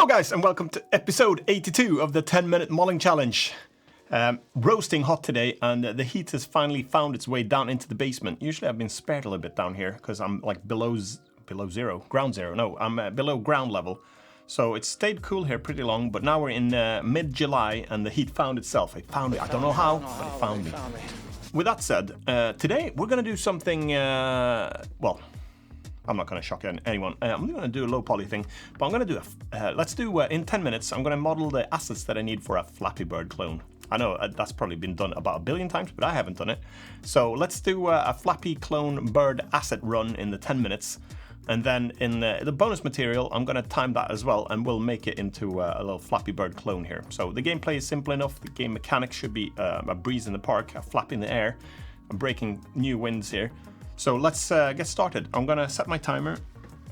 Hello guys and welcome to episode 82 of the 10-minute modeling challenge. Roasting hot today and the heat has finally found its way down into the basement. Usually I've been spared a little bit down here because I'm like below zero, ground zero. No, I'm below ground level. So it stayed cool here pretty long, but now we're in mid-July and the heat found itself. I found it. I don't know how, but it found me. With that said, today we're going to do something, well, I'm not going to shock anyone. I'm going to do a low poly thing, but I'm going to do let's do, in 10 minutes, I'm going to model the assets that I need for a Flappy Bird clone. I know that's probably been done about 1 billion times, but I haven't done it. So let's do a Flappy clone bird asset run in the 10 minutes. And then in the bonus material, I'm going to time that as well, and we'll make it into a little Flappy Bird clone here. So the gameplay is simple enough. The game mechanics should be a breeze in the park, a flap in the air, and breaking new winds here. So let's get started. I'm going to set my timer.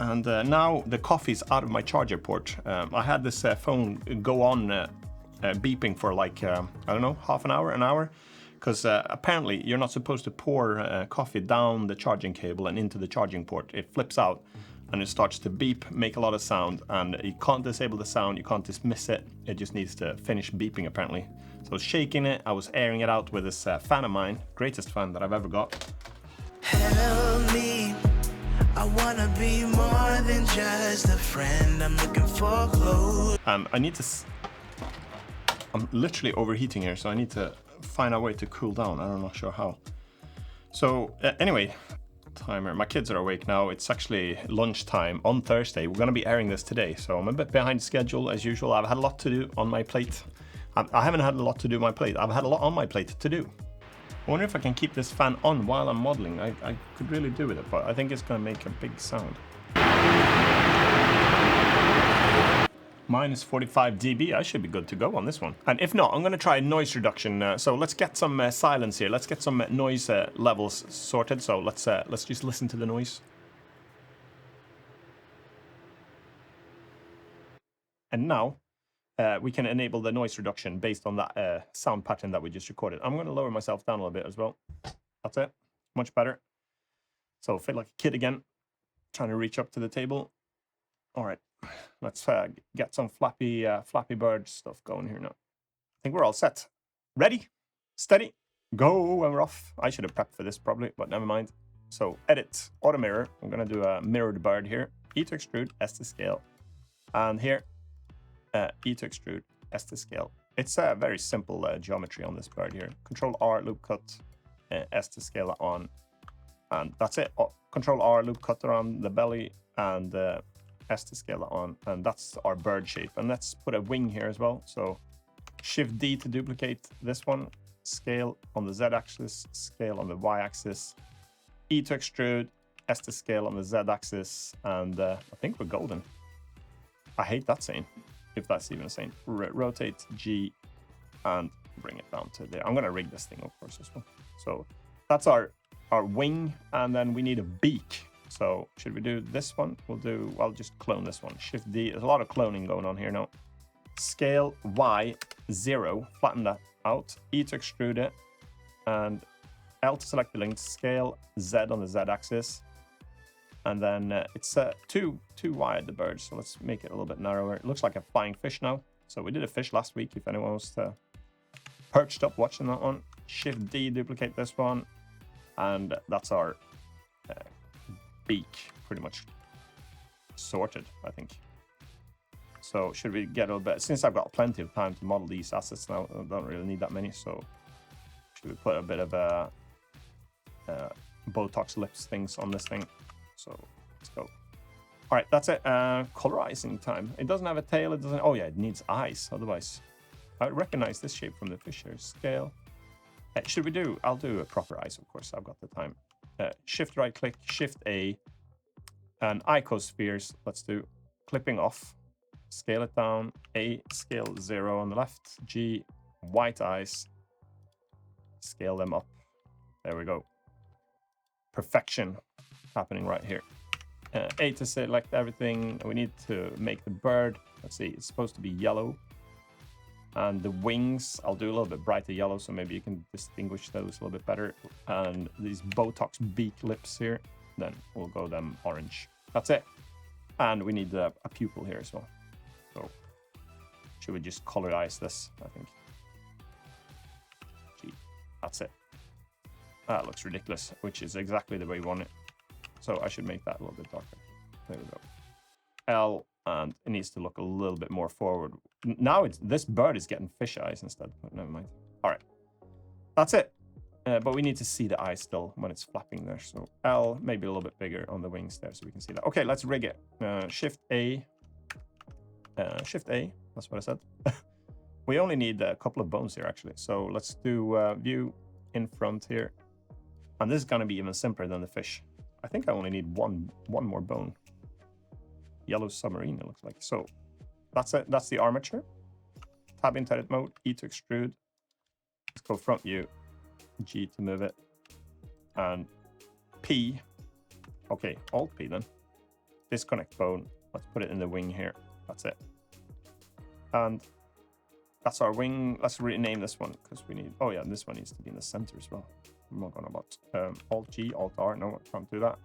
And now the coffee's out of my charger port. I had this phone go on beeping for like, I don't know, half an hour. Because apparently you're not supposed to pour coffee down the charging cable and into the charging port. It flips out and it starts to beep, make a lot of sound, and you can't disable the sound, you can't dismiss it. It just needs to finish beeping apparently. So I was shaking it, I was airing it out with this fan of mine, greatest fan that I've ever got. Help me, I wanna be more than just a friend, I'm looking for clothes. And I need to, I'm literally overheating here, so I need to find a way to cool down. I'm not sure how. So anyway, timer. My kids are awake now. It's actually lunchtime on Thursday. We're going to be airing this today, so I'm a bit behind schedule as usual. I've had a lot to do on my plate. I haven't had a lot to do on my plate. I've had a lot on my plate to do. I wonder if I can keep this fan on while I'm modeling. I could really do with it, but I think it's going to make a big sound. Minus 45 dB, I should be good to go on this one. And if not, I'm going to try noise reduction. So let's get some silence here. Let's get some noise levels sorted. So let's just listen to the noise. And now we can enable the noise reduction based on that sound pattern that we just recorded. I'm going to lower myself down a little bit as well. That's it. Much better. So I feel like a kid again, trying to reach up to the table. All right. Let's get some Flappy Bird stuff going here now. I think we're all set. Ready, steady, go, and we're off. I should have prepped for this probably, but never mind. So edit, auto mirror. I'm going to do a mirrored bird here. E to extrude, S to scale. And here, E to extrude, S to scale. It's a very simple geometry on this bird here. Control R, loop cut, S to scale it on. And that's it. Control R, loop cut around the belly, and S to scale it on, and that's our bird shape. And let's put a wing here as well. So Shift D to duplicate this one, scale on the Z axis, scale on the Y axis, E to extrude, S to scale on the Z axis, and I think we're golden. I hate that saying, if that's even a saying. Rotate G and bring it down to there. I'm gonna rig this thing, of course, as well. So that's our wing, and then we need a beak. So should we do this one? I'll just clone this one. Shift D, there's a lot of cloning going on here now. Scale Y, 0, flatten that out. E to extrude it, and L to select the length. Scale Z on the Z axis. And then it's too wide, the bird, so let's make it a little bit narrower. It looks like a flying fish now. So we did a fish last week, if anyone was perched up watching that one. Shift D, duplicate this one. And that's our beak pretty much sorted, I think. So should we get a little bit, since I've got plenty of time to model these assets now, I don't really need that many, so should we put a bit of a Botox lips things on this thing? So let's go. All right, that's it. Colorizing time. It doesn't have a tail, it doesn't, oh yeah, it needs eyes, otherwise I recognize this shape from the fish here. Scale. Should we do, I'll do a proper eyes, of course, I've got the time. Shift right click, Shift A, and icospheres. Let's do clipping off, scale it down, A, scale 0 on the left, G, white eyes, scale them up. There we go. Perfection happening right here. A to select everything. We need to make the bird. Let's see, it's supposed to be yellow. And the wings, I'll do a little bit brighter yellow, so maybe you can distinguish those a little bit better. And these Botox beak lips here, then we'll go them orange. That's it. And we need a pupil here as well. So should we just colorize this? I think. Gee, that's it. That looks ridiculous, which is exactly the way we want it. So I should make that a little bit darker. There we go. L, and it needs to look a little bit more forward. Now this bird is getting fish eyes instead, but never mind. All right, that's it. But we need to see the eye still when it's flapping there. So L, maybe a little bit bigger on the wings there so we can see that. Okay, let's rig it. Shift A. Shift A, that's what I said. We only need a couple of bones here, actually. So let's do view in front here. And this is going to be even simpler than the fish. I think I only need one more bone. Yellow submarine, it looks like. So that's it. That's the armature. Tab into edit mode, E to extrude. Let's go front view, G to move it, and P. Okay, Alt P then. Disconnect bone. Let's put it in the wing here. That's it. And that's our wing. Let's rename this one because we need. Oh yeah, this one needs to be in the center as well. I'm not going about Alt G, Alt R. No, I can't do that.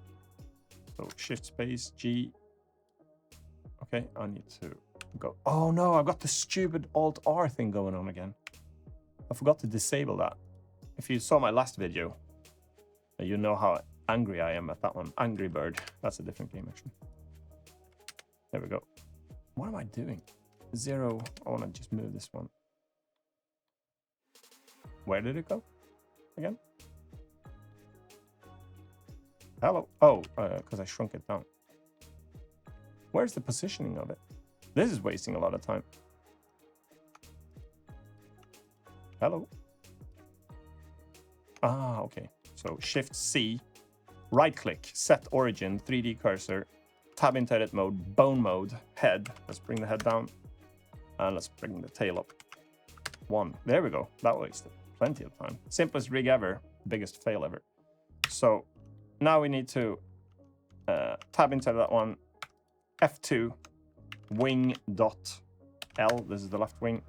So Shift Space G. Okay, I need to go. Oh no, I've got the stupid Alt R thing going on again. I forgot to disable that. If you saw my last video, you know how angry I am at that one. Angry Bird. That's a different game actually. There we go. What am I doing? 0. I want to just move this one. Where did it go again? Hello. Oh, because I shrunk it down. Where's the positioning of it? This is wasting a lot of time. Hello. Ah, okay. So Shift C, right click, set origin, 3D cursor, tab into edit mode, bone mode, head. Let's bring the head down. And let's bring the tail up. 1. There we go. That wasted plenty of time. Simplest rig ever, biggest fail ever. So now we need to tab into that one. F2 wing dot L. This is the left wing.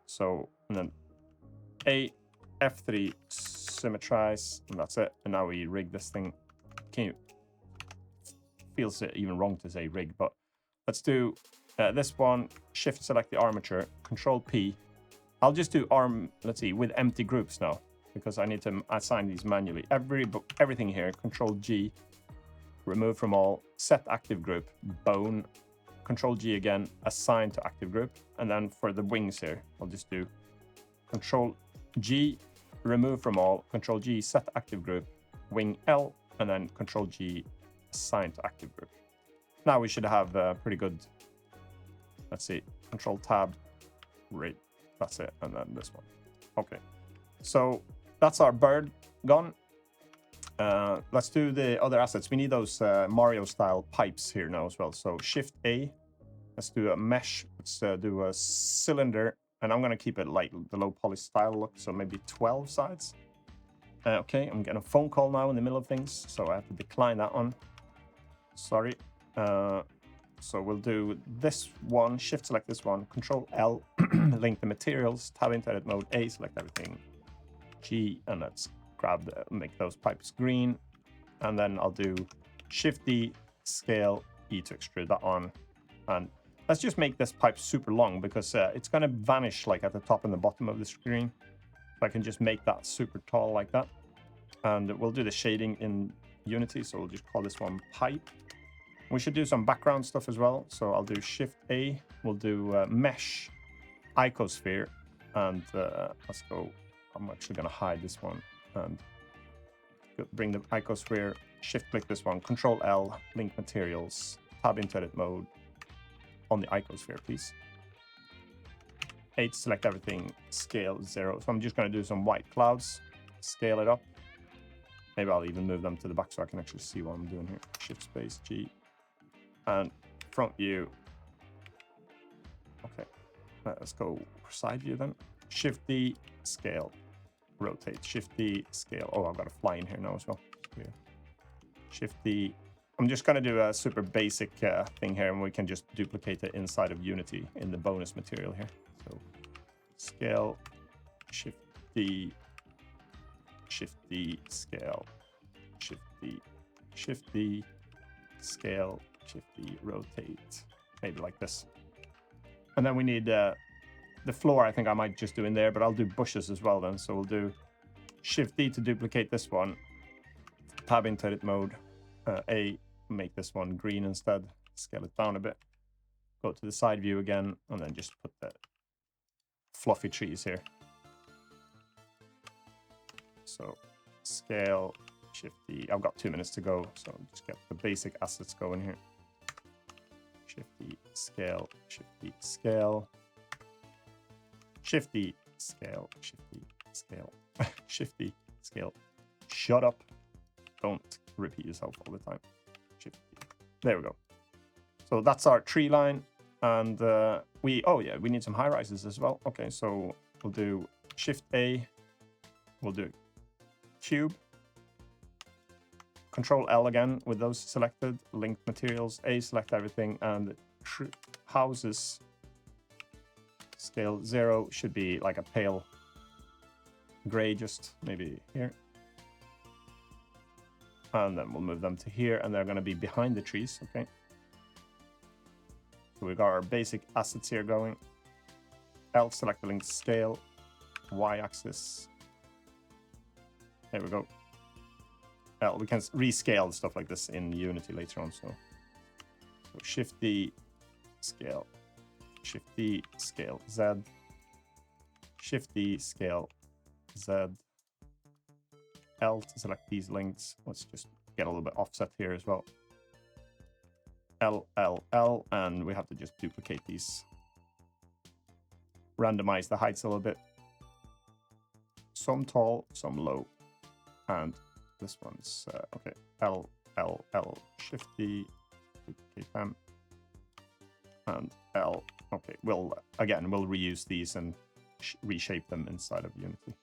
So and then A, F3 symmetrize, and that's it. And now we rig this thing. Can you? Feels even wrong to say rig, but let's do this one. Shift select the armature. Control P. I'll just do arm. Let's see, with empty groups now because I need to assign these manually. Everything here. Control G. Remove from all, set active group, bone, Control G again, assign to active group. And then for the wings here, I'll just do Control G, remove from all, Control G, set active group, wing L, and then Control G, assign to active group. Now we should have pretty good, let's see, Control Tab, right, that's it, and then this one. Okay, so that's our bird gone. Let's do the other assets. We need those Mario style pipes here now as well. So Shift A, let's do a mesh. Let's do a cylinder, and I'm going to keep it like the low poly style look. So maybe 12 sides. Okay, I'm getting a phone call now in the middle of things, so I have to decline that one. Sorry. So we'll do this one, Shift select this one, Control L, link the materials, tab into edit mode, A, select everything, G, and let's grab make those pipes green, and then I'll do Shift D, scale, E to extrude that on, and let's just make this pipe super long because it's going to vanish like at the top and the bottom of the screen. So I can just make that super tall like that, and we'll do the shading in Unity, so we'll just call this one pipe. We should do some background stuff as well, so I'll do Shift A, we'll do mesh icosphere, and let's go. I'm actually going to hide this one and bring the icosphere, shift click this one, Control L, link materials, tab into edit mode on the icosphere, please. 8, select everything, scale 0. So I'm just going to do some white clouds, scale it up. Maybe I'll even move them to the back so I can actually see what I'm doing here. Shift space G, and front view. Okay, let's go side view then. Shift D, scale, rotate, Shift D, scale. Oh, I've got a fly in here now as well. Yeah. Shift D. I'm just going to do a super basic thing here, and we can just duplicate it inside of Unity in the bonus material here. So scale, Shift D, Shift D, scale, Shift D, Shift D, scale, Shift D, rotate. Maybe like this. And then we need the floor. I think I might just do in there, but I'll do bushes as well then. So we'll do Shift D to duplicate this one. Tab into edit mode. A, make this one green instead. Scale it down a bit. Go to the side view again, and then just put the fluffy trees here. So scale, Shift D. I've got 2 minutes to go, so just get the basic assets going here. Shift D, scale, Shift D, scale. Shift D, scale, Shift D, scale. Shift D, scale. Shut up. Don't repeat yourself all the time. Shift D. There we go. So that's our tree line. And we need some high rises as well. Okay, so we'll do Shift A. We'll do cube. Control L again with those selected. Linked materials. A, select everything. And houses. Scale 0 should be like a pale gray, just maybe here. And then we'll move them to here, and they're going to be behind the trees. Okay. So we've got our basic assets here going. L, select the linked scale. Y-axis. There we go. L, we can rescale stuff like this in Unity later on. So Shift D, scale. Shift D, scale Z. Shift D, scale Z. L to select these links. Let's just get a little bit offset here as well. L, L, L, and we have to just duplicate these. Randomize the heights a little bit. Some tall, some low. And this one's, okay, L, L, L, Shift D, duplicate them. And L, okay, we'll reuse these and reshape them inside of Unity.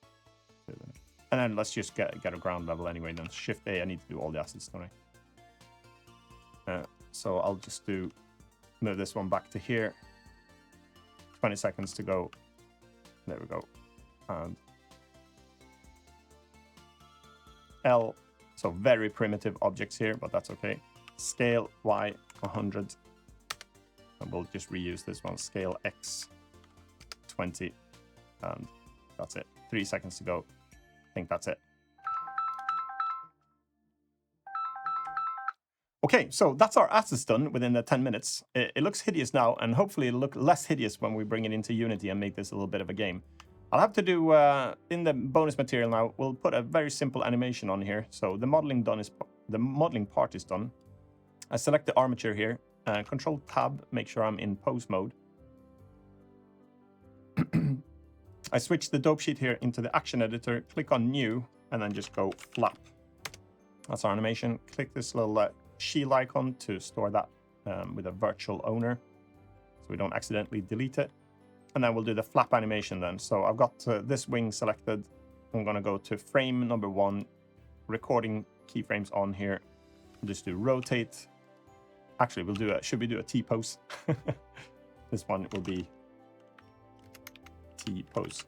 And then let's just get a ground level anyway. Then Shift A, I need to do all the assets, don't I? So I'll just move this one back to here. 20 seconds to go. There we go. And L, so very primitive objects here, but that's okay. Scale Y 100. And we'll just reuse this one. Scale X 20. And that's it. 3 seconds to go. I think that's it. Okay, so that's our assets done within the 10 minutes. It looks hideous now, and hopefully it'll look less hideous when we bring it into Unity and make this a little bit of a game. I'll have to do, in the bonus material now, we'll put a very simple animation on here. So the modeling part is done. I select the armature here, Control Tab, make sure I'm in pose mode. I switch the dope sheet here into the action editor, click on new, and then just go flap. That's our animation. Click this little shield icon to store that with a virtual owner, so we don't accidentally delete it. And then we'll do the flap animation then. So I've got this wing selected. I'm going to go to frame number 1, recording keyframes on here. We'll just do rotate. Actually, we'll do should we do a T-pose? This one will be T-pose.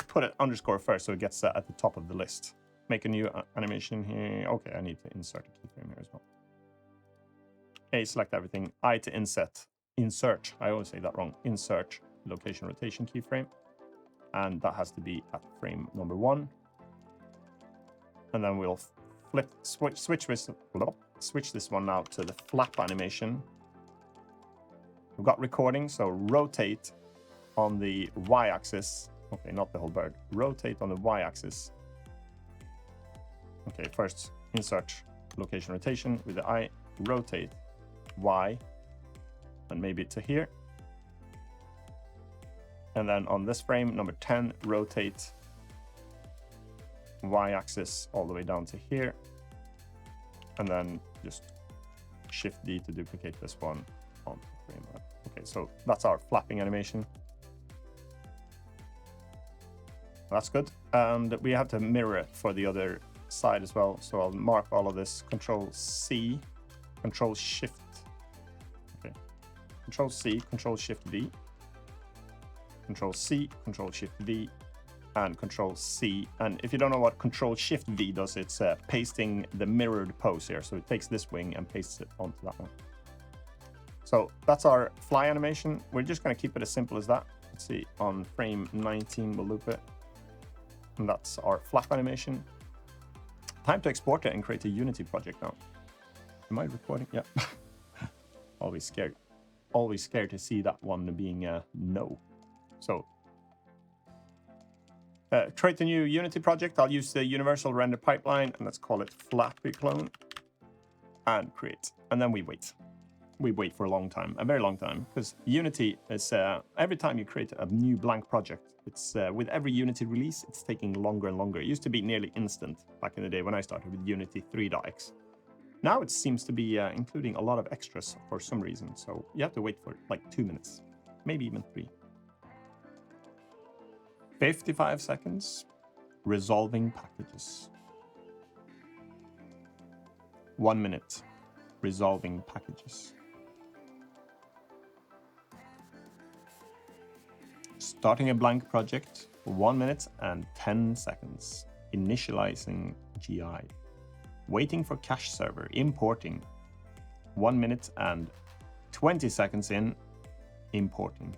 Put it underscore first so it gets at the top of the list. Make a new animation here. Okay, I need to insert a keyframe here as well. A, select everything. I to insert. I always say that wrong. Insert location rotation keyframe. And that has to be at frame number 1. And then we'll switch this one now to the flap animation. We've got recording, so rotate on the y-axis. Okay, not the whole bird. Rotate on the y-axis. Okay, first insert location rotation with the I. Rotate Y, and maybe to here. And then on this frame, number 10, rotate Y-axis all the way down to here. And then just Shift D to duplicate this one on frame 1. Okay, so that's our flapping animation. That's good. And we have to mirror it for the other side as well. So I'll mark all of this. Control C, Control Shift. Okay. Control C, Control Shift V. Control C, Control Shift V, and Control C. And if you don't know what Control Shift V does, it's pasting the mirrored pose here. So it takes this wing and pastes it onto that one. So that's our fly animation. We're just going to keep it as simple as that. Let's see, on frame 19, we'll loop it. And that's our flap animation. Time to export it and create a Unity project now. Am I recording? Yeah. Always scared. Always scared to see that one being a no. So, create a new Unity project. I'll use the universal render pipeline, and let's call it Flappy Clone. And create. And then we wait. We wait for a long time, a very long time, because Unity is every time you create a new blank project, it's with every Unity release, it's taking longer and longer. It used to be nearly instant back in the day when I started with Unity 3.x. Now it seems to be including a lot of extras for some reason, so you have to wait for like 2 minutes, maybe even 3. 55 seconds, resolving packages. 1 minute, resolving packages. Starting a blank project, 1 minute and 10 seconds. Initializing GI. Waiting for cache server, importing. 1 minute and 20 seconds in, importing.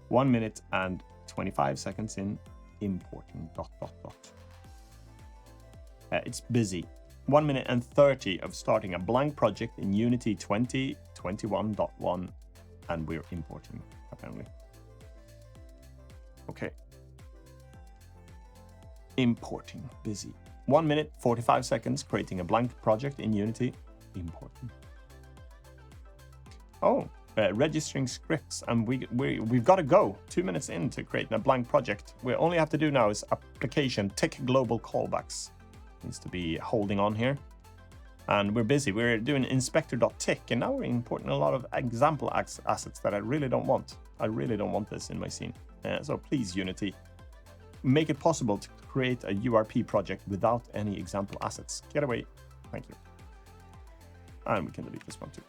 1 minute and 25 seconds in, importing. ... It's busy. 1 minute and 30 of starting a blank project in Unity 2021.1, and we're importing, apparently. Okay. Importing, busy. 1 minute, 45 seconds, creating a blank project in Unity, importing. Oh, registering scripts, and we've got to go 2 minutes into creating a blank project. We only have to do now is application tick global callbacks. Needs to be holding on here. And we're busy. We're doing inspector.tick, and now we're importing a lot of example assets that I really don't want. I really don't want this in my scene. So please, Unity, make it possible to create a URP project without any example assets. Get away. Thank you. And we can delete this one too.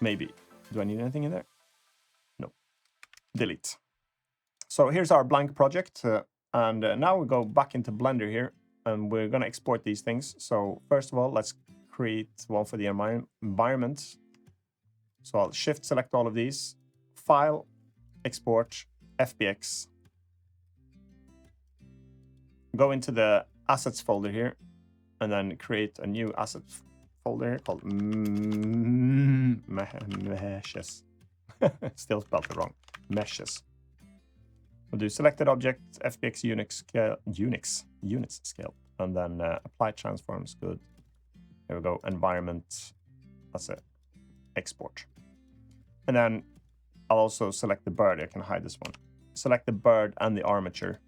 Maybe. Do I need anything in there? No. Delete. So here's our blank project. And now we go back into Blender here, and we're going to export these things. So first of all, let's create one for the environment. So I'll shift select all of these. File, export, FBX. Go into the assets folder here, and then create a new assets folder here called meshes. Still spelled it wrong. Meshes. We'll do selected object, FBX units scale, and then apply transforms. Good. There we go. Environment. That's it. Export. And then I'll also select the bird. I can hide this one. Select the bird and the armature.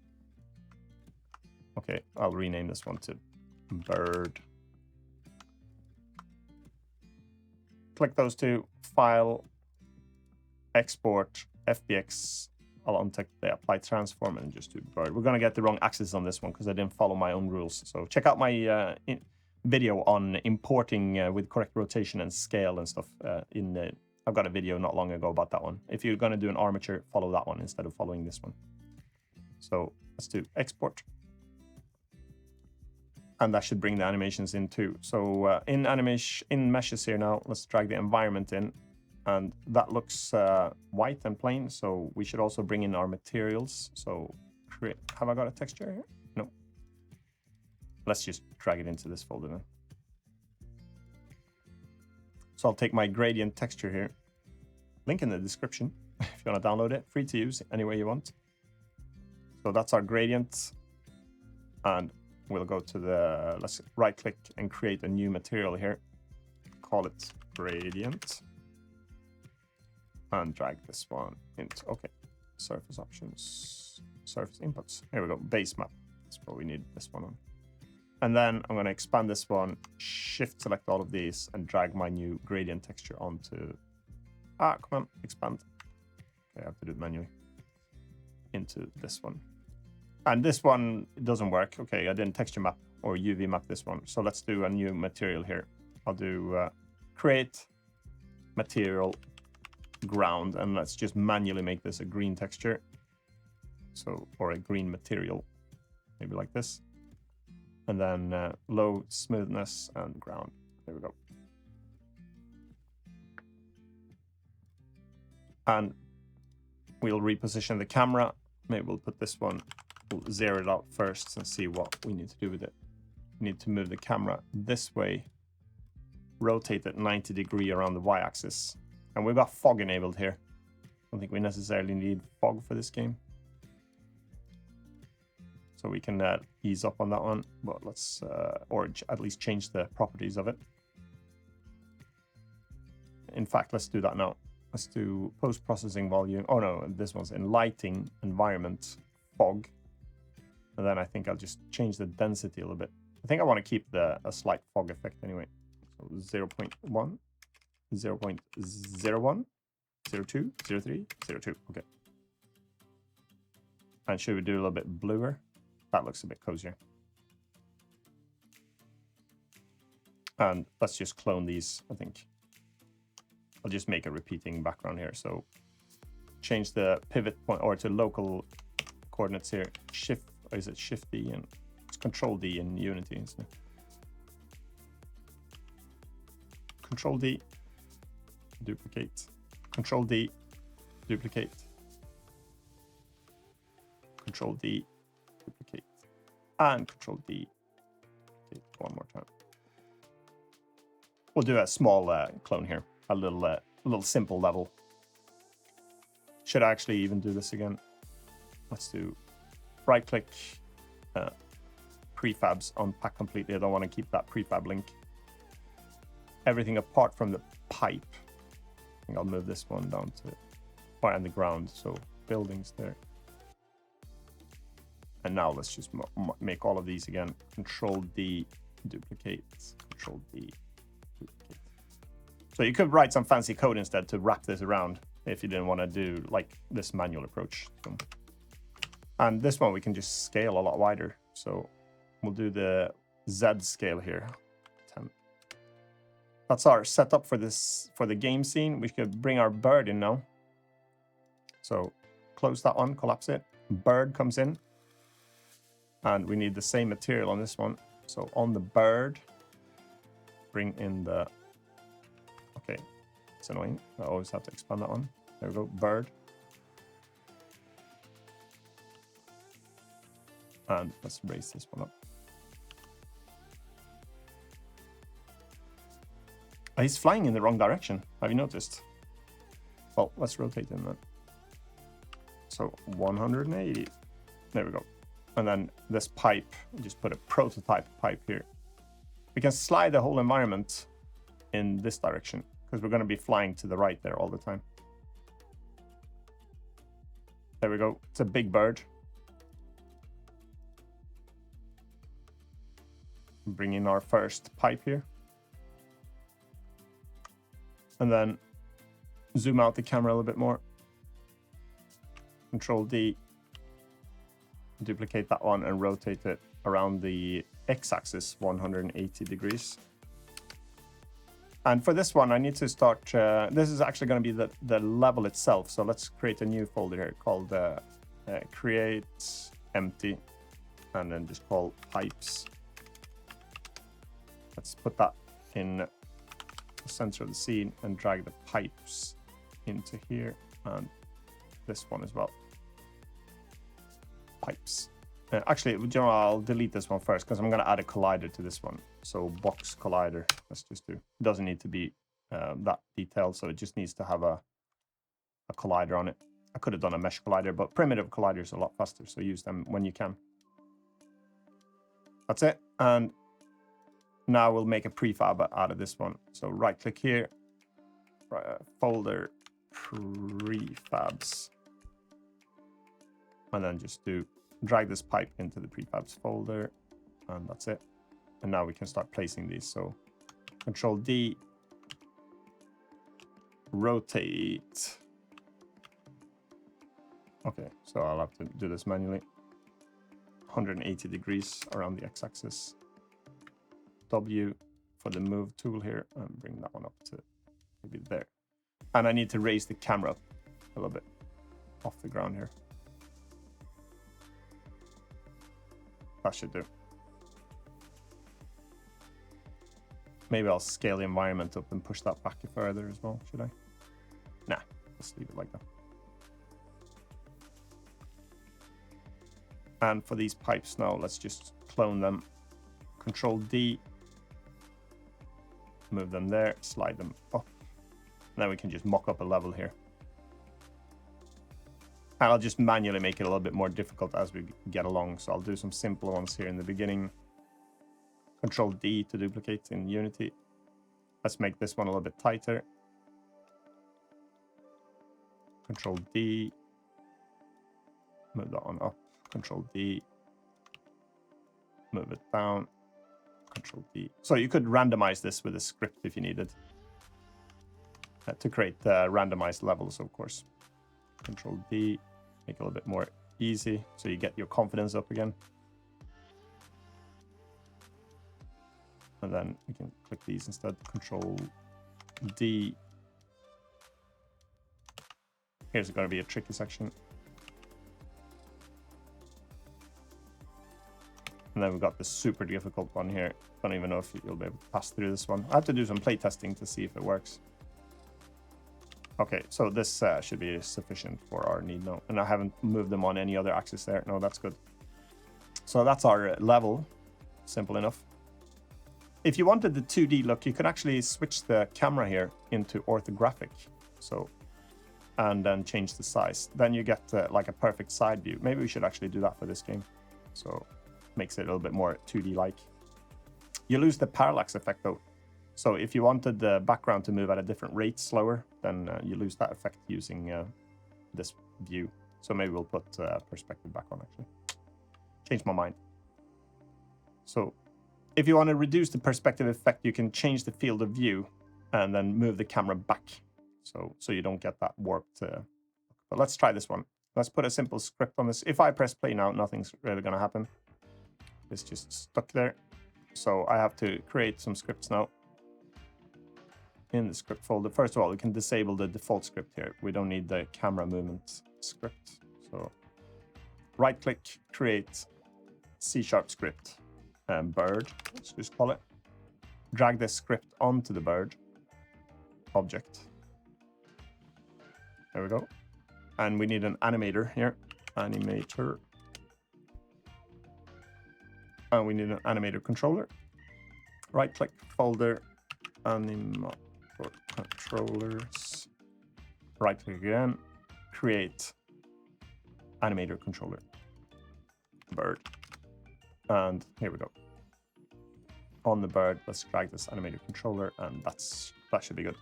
Okay, I'll rename this one to bird. Click those two. File, export, FBX. I'll untick the apply transform and just do bird. We're going to get the wrong axis on this one because I didn't follow my own rules. So check out my video on importing with correct rotation and scale and stuff. I've got a video not long ago about that one. If you're going to do an armature, follow that one instead of following this one. So let's do export. And that should bring the animations in too. So in meshes here now, let's drag the environment in. And that looks white and plain. So we should also bring in our materials. So have I got a texture here? No. Let's just drag it into this folder then. So I'll take my gradient texture here. Link in the description if you want to download it. Free to use any way you want. So that's our gradient. And we'll go to the, let's right click and create a new material here. Call it gradient. And drag this one into, okay. Surface options, surface inputs. Here we go, base map. That's what we need this one on. And then I'm going to expand this one, shift select all of these, and drag my new gradient texture onto, come on, expand. Okay, I have to do it manually. Into this one. And this one doesn't work. Okay, I didn't texture map or UV map this one. So let's do a new material here. I'll do create material ground, and let's just manually make this a green texture. So, or a green material, maybe like this. And then low smoothness and ground. There we go. And we'll reposition the camera. Maybe we'll put this one, we'll zero it out first and see what we need to do with it. We need to move the camera this way, rotate it 90 degrees around the y-axis. And we've got fog enabled here. I don't think we necessarily need fog for this game. So we can ease up on that one, but let's, or at least change the properties of it. In fact, let's do that now. Let's do post-processing volume. Oh no, this one's in lighting, environment, fog. And then I think I'll just change the density a little bit. I think I want to keep a slight fog effect anyway. So 0.1, 0.01, 02, 03, 02. Okay. And should we do a little bit bluer? That looks a bit cozier. And let's just clone these, I think. I'll just make a repeating background here. So change the pivot point or to local coordinates here. Shift, or is it Shift D? And it's Control D in Unity, isn't it? Control D, duplicate. Control D, duplicate. Control D, duplicate. And Control D, duplicate one more time. We'll do a small clone here. A little simple level. Should I actually even do this again? Let's do right click, prefabs, unpack completely. I don't want to keep that prefab link. Everything apart from the pipe. I think I'll move this one down to, or and the ground. So buildings there. And now let's just make all of these again. Control D, duplicate. Control D, duplicate. So you could write some fancy code instead to wrap this around if you didn't want to do like this manual approach. So, and this one we can just scale a lot wider. So we'll do the Z scale here, 10. That's our setup for this, for the game scene. We could bring our bird in now. So close that one, collapse it. Bird comes in. And we need the same material on this one. So on the bird, bring in the, okay, it's annoying. I always have to expand that one. There we go, bird. And let's raise this one up. Oh, he's flying in the wrong direction. Have you noticed? Well, let's rotate him then. So 180. There we go. And then this pipe, just put a prototype pipe here. We can slide the whole environment in this direction because we're going to be flying to the right there all the time. There we go. It's a big bird. Bring in our first pipe here. And then zoom out the camera a little bit more. Control D. Duplicate that one and rotate it around the x-axis 180 degrees. And for this one, I need to start, this is actually going to be the level itself. So let's create a new folder here called create empty, and then just call pipes. Let's put that in the center of the scene and drag the pipes into here and this one as well. Pipes. Actually, you know, I'll delete this one first because I'm going to add a collider to this one. So box collider, let's just do. It doesn't need to be that detailed, so it just needs to have a collider on it. I could have done a mesh collider, but primitive colliders are a lot faster, so use them when you can. That's it. And now we'll make a prefab out of this one. So right click here, folder prefabs, and then just drag this pipe into the prefabs folder, and that's it. And now we can start placing these. So Control D, rotate. Okay, so I'll have to do this manually. 180 degrees around the x-axis. W for the move tool here, and bring that one up to maybe there. And I need to raise the camera up a little bit off the ground here. That should do. Maybe I'll scale the environment up and push that back further as well, should I? Nah, Let's leave it like that. And for these pipes now, let's just clone them. Control D. Move them there, slide them up. And then we can just mock up a level here. And I'll just manually make it a little bit more difficult as we get along. So I'll do some simple ones here in the beginning. Control D to duplicate in Unity. Let's make this one a little bit tighter. Control D. Move that one up. Control D. Move it down. Control D. So you could randomize this with a script if you needed. To create randomized levels, of course. Control D. Make it a little bit more easy so you get your confidence up again. And then we can click these instead. Control D. Here's going to be a tricky section. And then we've got the super difficult one here. Don't even know if you'll be able to pass through this one. I have to do some play testing to see if it works. Okay, so this should be sufficient for our need now. And I haven't moved them on any other axis there. No, that's good. So that's our level. Simple enough. If you wanted the 2D look, you could actually switch the camera here into orthographic. So, and then change the size. Then you get like a perfect side view. Maybe we should actually do that for this game. So, makes it a little bit more 2D-like. You lose the parallax effect though. So if you wanted the background to move at a different rate, slower, then you lose that effect using this view. So maybe we'll put perspective back on actually. Change my mind. So if you want to reduce the perspective effect, you can change the field of view and then move the camera back. So you don't get that warped. But let's try this one. Let's put a simple script on this. If I press play now, nothing's really going to happen. It's just stuck there. So I have to create some scripts now. In the script folder, first of all, we can disable the default script here. We don't need the camera movement script. So right click, create C# script, bird, let's just call it. Drag this script onto the bird object. There we go. And we need an animator here. Animator. And we need an animator controller. Right click, folder, animator controllers. Right click again, create animator controller. Bird. And here we go. On the bird, let's drag this animator controller, and that should be good.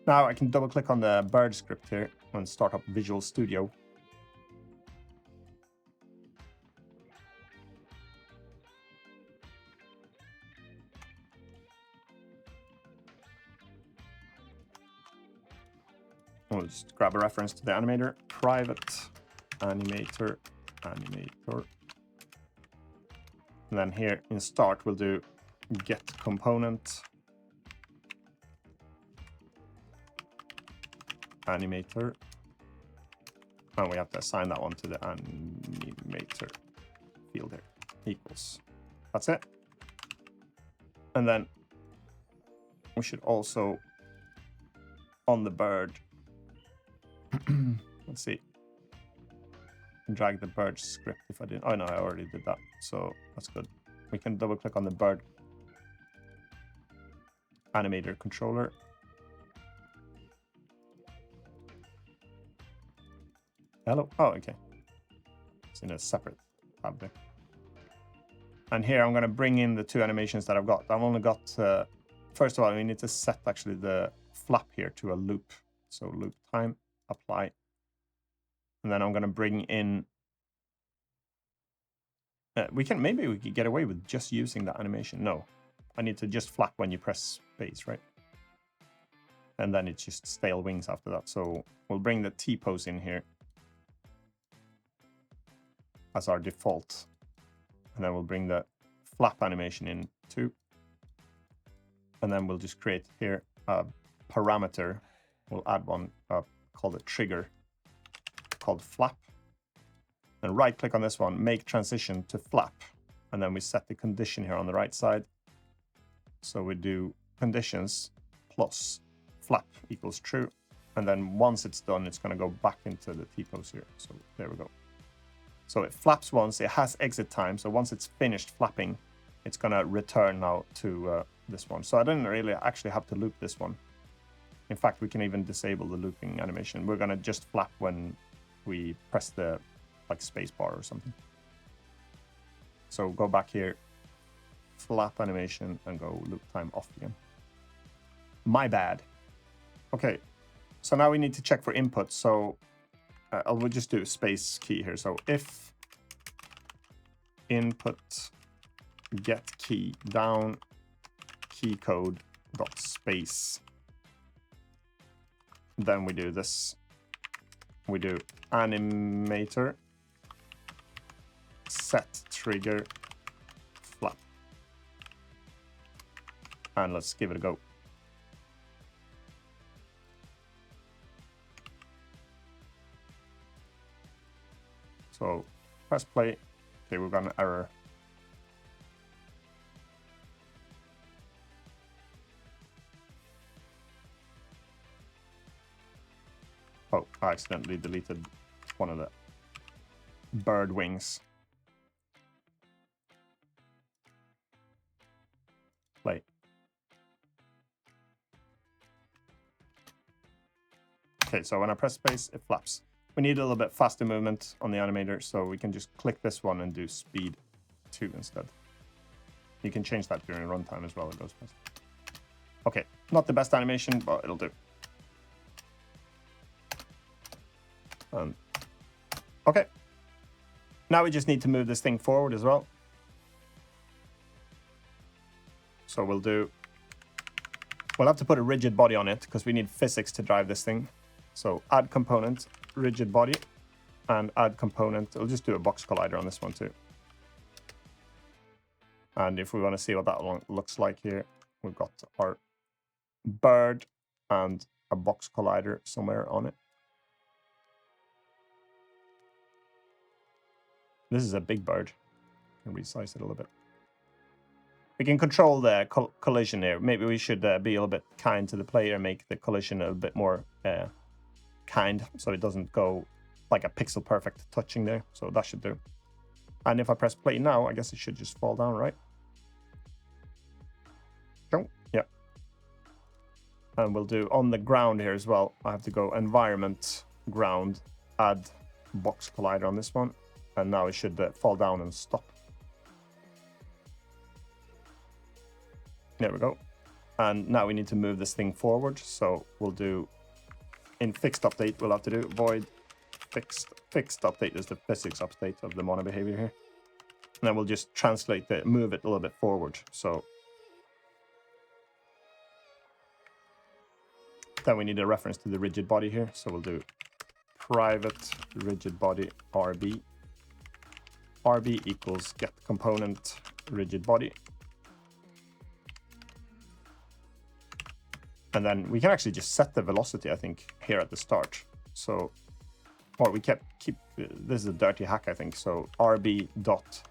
Now I can double click on the bird script here and start up Visual Studio. We'll just grab a reference to the animator, private animator. And then here in start, we'll do get component animator. And we have to assign that one to the animator field here, equals. That's it. And then we should also, on the bird, let's see. Drag the bird script if I didn't. Oh no, I already did that. So that's good. We can double click on the bird animator controller. Hello. Oh, okay. It's in a separate tab there. And here I'm going to bring in the two animations that I've got. I've only got, first of all, we need to set actually the flap here to a loop. So loop time. Apply, and then I'm going to bring in maybe we could get away with just using that animation. No, I need to just flap when you press space, right? And then it's just stale wings after that. So we'll bring the T-pose in here as our default, and then we'll bring the flap animation in too, and then we'll just create here a parameter. We'll add one called a trigger called flap, and right click on this one, make transition to flap, and then we set the condition here on the right side. So we do conditions plus flap equals true, And then once it's done, it's going to go back into the T-pose here. So there we go. So it flaps once, it has exit time. So once it's finished flapping, it's going to return now to this one. So I didn't really actually have to loop this one. In fact, we can even disable the looping animation. We're going to just flap when we press the like space bar or something. So go back here, flap animation, and go loop time off again. My bad. Okay, so now we need to check for input. So we'll just do a space key here. So if input get key down key code dot space, then we do this. We do animator set trigger flap, and let's give it a go. So press play. Okay, we've got an error. Oh, I accidentally deleted one of the bird wings. Play. Okay, so when I press space, it flaps. We need a little bit faster movement on the animator, so we can just click this one and do speed 2 instead. You can change that during runtime as well, it goes fast. Okay, not the best animation, but it'll do. Okay, now we just need to move this thing forward as well. So we'll have to put a rigid body on it because we need physics to drive this thing. So add component, rigid body, and add component. We'll just do a box collider on this one too. And if we want to see what that one looks like here, we've got our bird and a box collider somewhere on it. This is a big bird. Can resize it a little bit. We can control the collision here. Maybe we should be a little bit kind to the player, make the collision a bit more kind, so it doesn't go like a pixel perfect touching there. So that should do. And if I press play now, I guess it should just fall down, right? Yeah. And we'll do on the ground here as well. I have to go environment, ground, add box collider on this one. And now it should fall down and stop. There we go. And now we need to move this thing forward. So we'll do in fixed update, we'll have to do void fixed update is the physics update of the mono behavior here. And then we'll just move it a little bit forward. So then we need a reference to the rigid body here. So we'll do private rigid body RB. RB equals get component rigid body. And then we can actually just set the velocity, I think, here at the start. So, or we keep this is a dirty hack, I think. So RB dot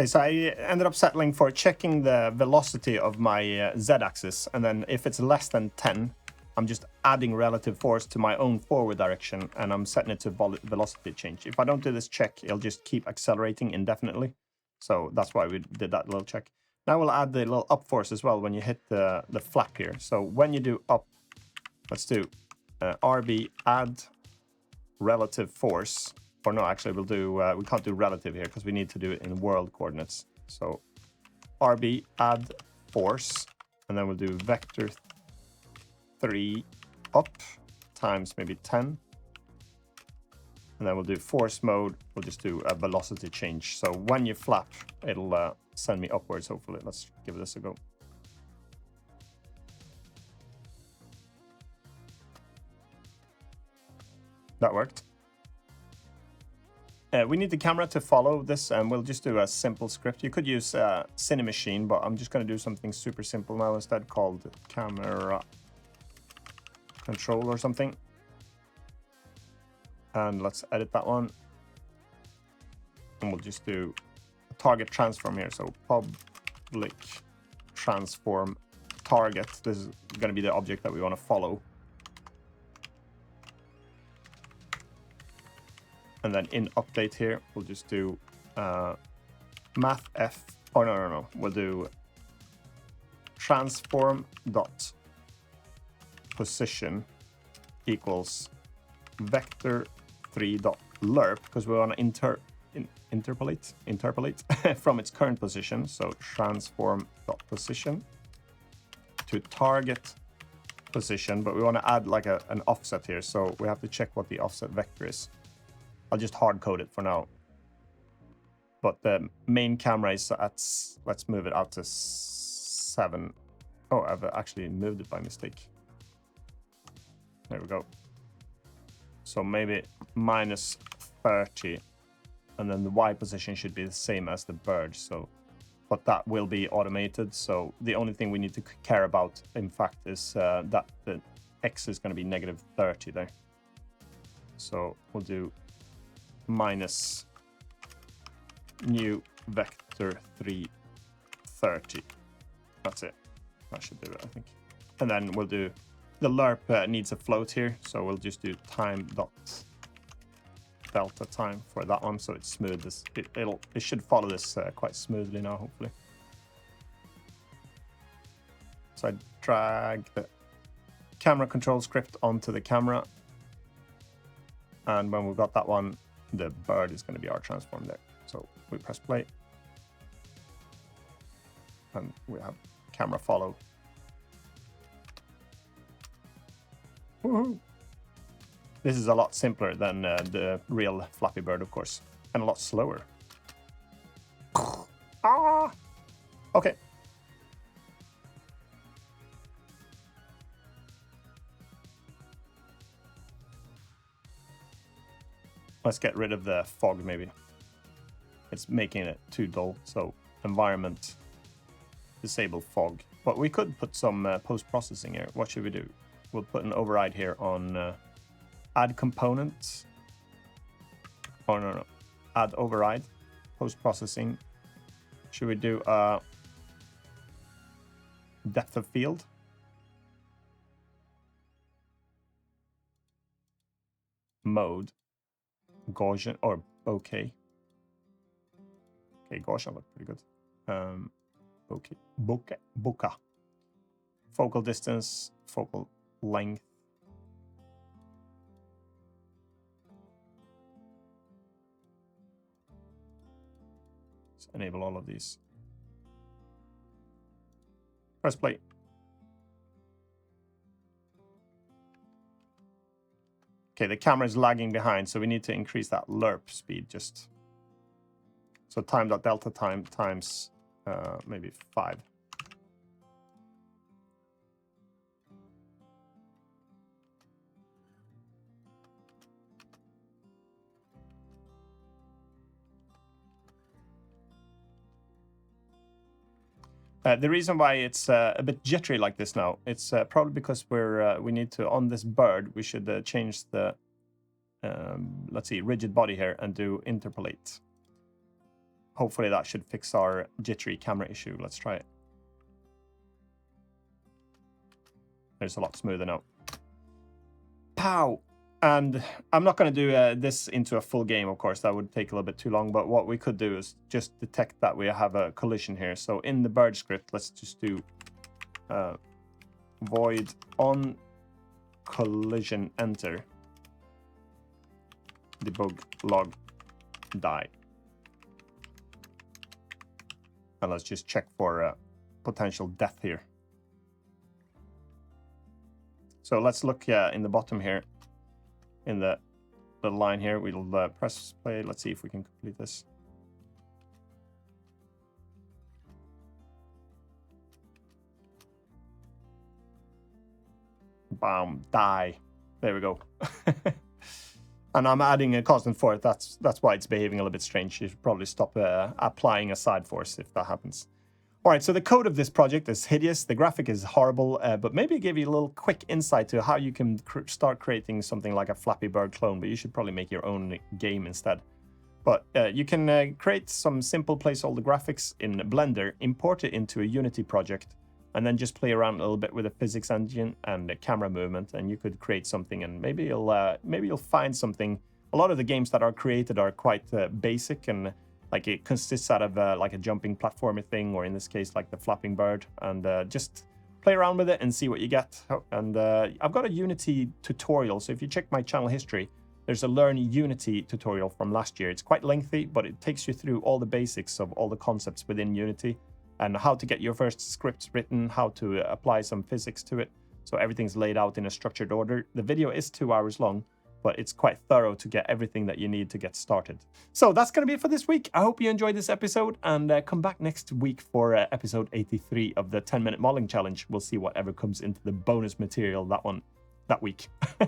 Okay, so I ended up settling for checking the velocity of my z-axis, and then if it's less than 10, I'm just adding relative force to my own forward direction, and I'm setting it to velocity change. If I don't do this check, it'll just keep accelerating indefinitely. So that's why we did that little check. Now we'll add the little up force as well when you hit the flap here. So when you do up, let's do RB add relative force. Or no, actually we'll do, we can't do relative here because we need to do it in world coordinates. So RB add force, and then we'll do vector 3 up times maybe 10. And then we'll do force mode. We'll just do a velocity change. So when you flap, it'll send me upwards, hopefully. Let's give this a go. That worked. We need the camera to follow this, and we'll just do a simple script. You could use Cinemachine, but I'm just going to do something super simple now instead, called camera control or something. And let's edit that one. And we'll just do a target transform here. So public transform target. This is going to be the object that we want to follow. And then in update here, we'll just do math f. Oh, no. We'll do transform dot position equals vector 3 dot lerp, because we want to interpolate from its current position. So transform dot position to target position, but we want to add like an offset here. So we have to check what the offset vector is. I'll just hard code it for now. But the main camera is at, let's move it out to 7. Oh, I've actually moved it by mistake. There we go. So maybe minus 30. And then the Y position should be the same as the bird. So, but that will be automated. So the only thing we need to care about, in fact, is that the X is going to be negative 30 there. So we'll do minus new vector 330. That's it. That should do it, I think. And then we'll do the lerp needs a float here, so we'll just do time dot delta time for that one, so it's smooth. It should follow this quite smoothly now, hopefully. So I drag the camera control script onto the camera, and when we've got that one, the bird is going to be our transform there. So we press play, and we have camera follow. Woohoo! This is a lot simpler than the real Flappy Bird, of course, and a lot slower. Ah! Okay. Let's get rid of the fog, maybe. It's making it too dull. So environment, disable fog. But we could put some post-processing here. What should we do? We'll put an override here on add component. Oh, no. Add override, post-processing. Should we do depth of field? Mode. Gaussian or bokeh. Okay, Gaussian looked pretty good. Bokeh. Focal distance, focal length. Let's enable all of these. Press play. Okay, the camera is lagging behind, so we need to increase that lerp speed just. So time.delta time times maybe 5. The reason why it's a bit jittery like this now, it's probably because we need to, on this bird, we should change the, let's see, rigid body here and do interpolate. Hopefully that should fix our jittery camera issue. Let's try it. There's a lot smoother now. Pow! And I'm not going to do this into a full game, of course. That would take a little bit too long. But what we could do is just detect that we have a collision here. So in the bird script, let's just do void on collision enter debug log die. And let's just check for potential death here. So let's look in the bottom here. In the line here, we'll press play. Let's see if we can complete this. Bam, die. There we go. And I'm adding a constant for it. That's why it's behaving a little bit strange. You should probably stop applying a side force if that happens. All right, so the code of this project is hideous. The graphic is horrible, but maybe give you a little quick insight to how you can start creating something like a Flappy Bird clone, but you should probably make your own game instead. But you can create some simple placeholder graphics in Blender, import it into a Unity project, and then just play around a little bit with the physics engine and the camera movement, and you could create something, and maybe you'll find something. A lot of the games that are created are quite basic, and like it consists out of like a jumping platformer thing, or in this case, like the Flapping Bird, and just play around with it and see what you get. And I've got a Unity tutorial, so if you check my channel history, there's a Learn Unity tutorial from last year. It's quite lengthy, but it takes you through all the basics of all the concepts within Unity and how to get your first scripts written, how to apply some physics to it. So everything's laid out in a structured order. The video is 2 hours long, but it's quite thorough to get everything that you need to get started. So that's going to be it for this week. I hope you enjoyed this episode, and come back next week for episode 83 of the 10-minute modeling challenge. We'll see whatever comes into the bonus material that week. All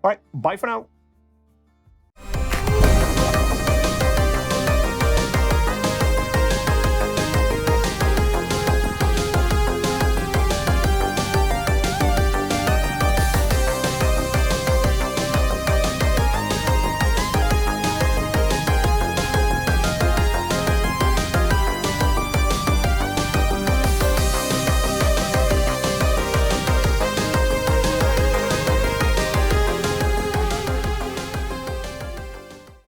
right, bye for now.